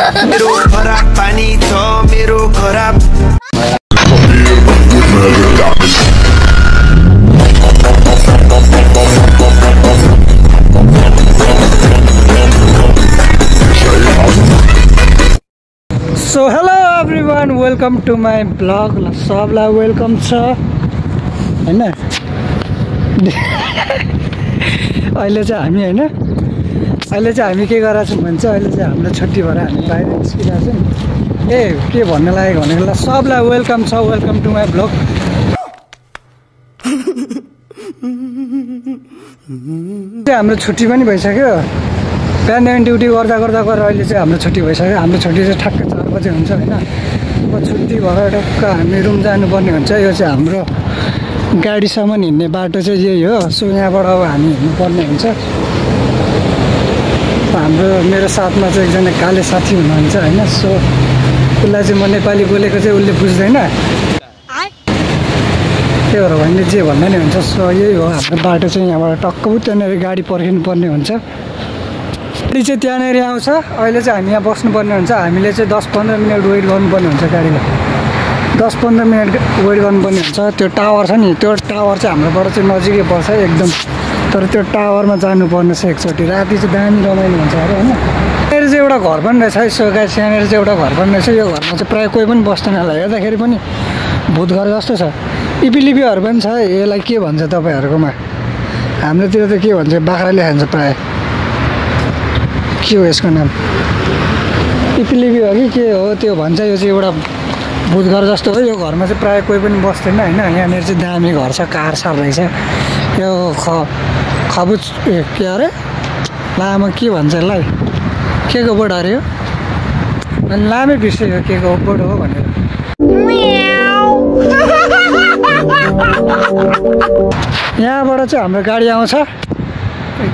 मेरो खराब पानी छ मेरो खराब So hello everyone, welcome to my vlog. सबलाई वेलकम छ हैन। अहिले चाहिँ हामी हैन अहिले चाहिँ हामी के गरेका छौं भन्छ अहिले चाहिँ हाम्रो छुट्टी भएर हामी बाहिर निस्किरहेका छौं। ए के भन्न लागेको भनेको सबलाई वेलकम छ, वेलकम टु माई भ्लग। हाम्रो छुट्टी पनि भइसक्यो। बिहान ड्युटी गर्दा गर्दा गरेर अहिले चाहिँ हाम्रो छुट्टी भइसक्यो। हाम्रो छुट्टी चाहिँ ठ्याक्कै 4 बजे हुन्छ हैन। अब छुट्टी भएर टक्क हामी रुम जानुपर्ने हुन्छ। यो चाहिँ हाम्रो गाडीसम्म हिँड्ने बाटो चाहिँ यही हो। सो यहाँबाट अब हामी हिँड्नुपर्ने हुन्छ। हाम्रो मेरो साथमा चाहिँ एकजना काले साथी हुनुहुन्छ हैन। सो उसलाई चाहिँ म नेपाली बोलेको चाहिँ उसले बुझ्दैन। त्यही भएर भने जे भन्दा नि हुन्छ। सो यही हो हाम्रो बाटो चाहिँ। यहाँबाट टक्क त्यहाँनिर गाडी पर्खिनु पर्ने हुन्छ। गाडी चाहिँ त्यहाँनिर आउँछ। अहिले चाहिँ हामी यहाँ बस्नुपर्ने हुन्छ। हामीले चाहिँ 10-15 मिनट वेट गर्नुपर्ने हुन्छ गाडीलाई। 10-15 मिनट वेट गर्नुपर्ने हुन्छ। त्यो टावर छ नि, त्यो टावर चाहिँ हाम्रोबाट चाहिँ नजिकै पर्छ एकदम। तर त्यो टावरमा जानुपर्ने छ एकचोटि। राति चाहिँ दामी रमाइलो हुन्छ अरे हैन। यहाँनिर चाहिँ एउटा घर पनि रहेछ है। सो गाइस यहाँनिर चाहिँ एउटा घर पनि रहेछ। यो घरमा चाहिँ प्रायः कोही पनि बस्दैन होला। हेर्दाखेरि पनि भूत घर जस्तो छ। इपिलिपीहरू पनि छ। यसलाई के भन्छ तपाईँहरूकोमा? हाम्रोतिर त के भन्छ? बाख्राले खान्छ प्रायः। के हो यसको नाम? इपिलिपी हो कि के हो त्यो भन्छ। यो चाहिँ एउटा भूत घर जस्तो हो। यो घरमा चाहिँ प्रायः कोही पनि बस्दैन हैन। यहाँनिर चाहिँ दामी घर छ, कार सार रहेछ। यो खबुज के अरे लामो के भन्छ यसलाई? के को बोर्ड अरे यो? अनि लामै बिर्सेँ के को बोर्ड हो भनेर। यहाँबाट चाहिँ हाम्रो गाडी आउँछ।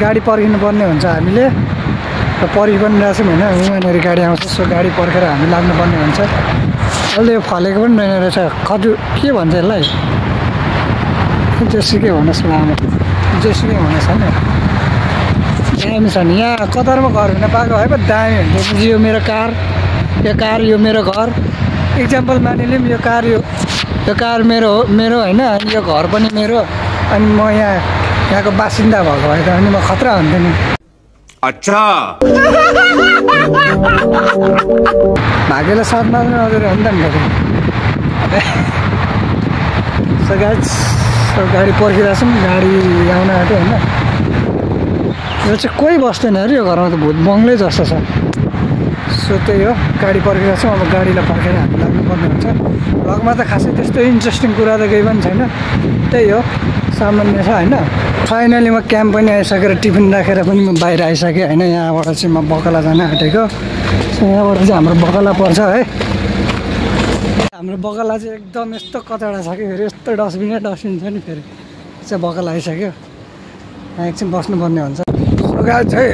गाडी पर्खिनु पर्ने हुन्छ हामीले। र पर्खि पनि रहेछौँ होइन। उहाँनिर गाडी आउँछ। सो गाडी पर्खेर हामी लाग्नुपर्ने हुन्छ। अहिले यो फलेको पनि रहेन रहेछ। खजु के भन्छ यसलाई? जेसुकै भन्नुहोस् लामो, जेसुकै भन्नुहोस् होइन। दामी छ नि यहाँ कतारमा घर हुन पाएको है पो दामी हुन्छ। यो मेरो कार, यो मेरो घर। इक्जाम्पल मानिलिउँ यो कार मेरो हो, मेरो होइन। अनि यो घर पनि मेरो। अनि म यहाँको बासिन्दा भएको भए त अनि म खतरा हुन्थेँ नि। अच्छा भाग्यलाई साथ मात्र नजर हो नि त नि। सो गाइस गाडी पर्खिरहेछौँ। गाडी आउन आँट्यो होइन। यो चाहिँ कोही बस्दैन अरे यो घरमा त भूत बङ्गलै जस्तो छ। सो त्यही हो गाडी पर्खिरहेछौँ। अब गाडीलाई पर्खेर हामी लाग्नुपर्ने हुन्छ। भ्लगमा त खासै त्यस्तो इन्ट्रेस्टिङ कुरा त केही पनि छैन। त्यही हो सामान्य छ होइन। फाइनली म क्याम्प पनि आइसकेर टिफिन राखेर पनि म बाहिर आइसकेँ होइन। यहाँबाट चाहिँ म बकला जान आँटेको। सो यहाँबाट चाहिँ हाम्रो बकला पर्छ है। हाम्रो बकला चाहिँ एकदम यस्तो कचडा छ कि फेरि यस्तो डस्टबिन छ नि। फेरि चाहिँ बकला आइसक्यो। यहाँ एकछिन बस्नुपर्ने हुन्छ। सो गाइस चाहिँ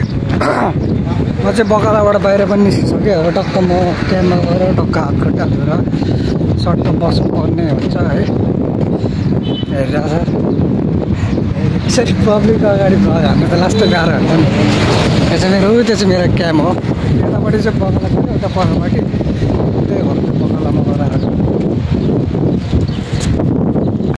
म चाहिँ बकलाबाट बाहिर पनि निस्किसकेँ। अब टक्क म क्याम्पमा गएर टक्क हात खुट्टा धोएर सट्ट बस्नुपर्ने हुन्छ है। हेरिरहेको छ यसरी पब्लिकको अगाडि भ्लग हाल्नु त लास्ट गाह्रो हुन्छ नि। यो चाहिँ मेरो त्यो चाहिँ मेरो क्याम्प हो। यतापट्टि चाहिँ बकला छ, उता परपट्टि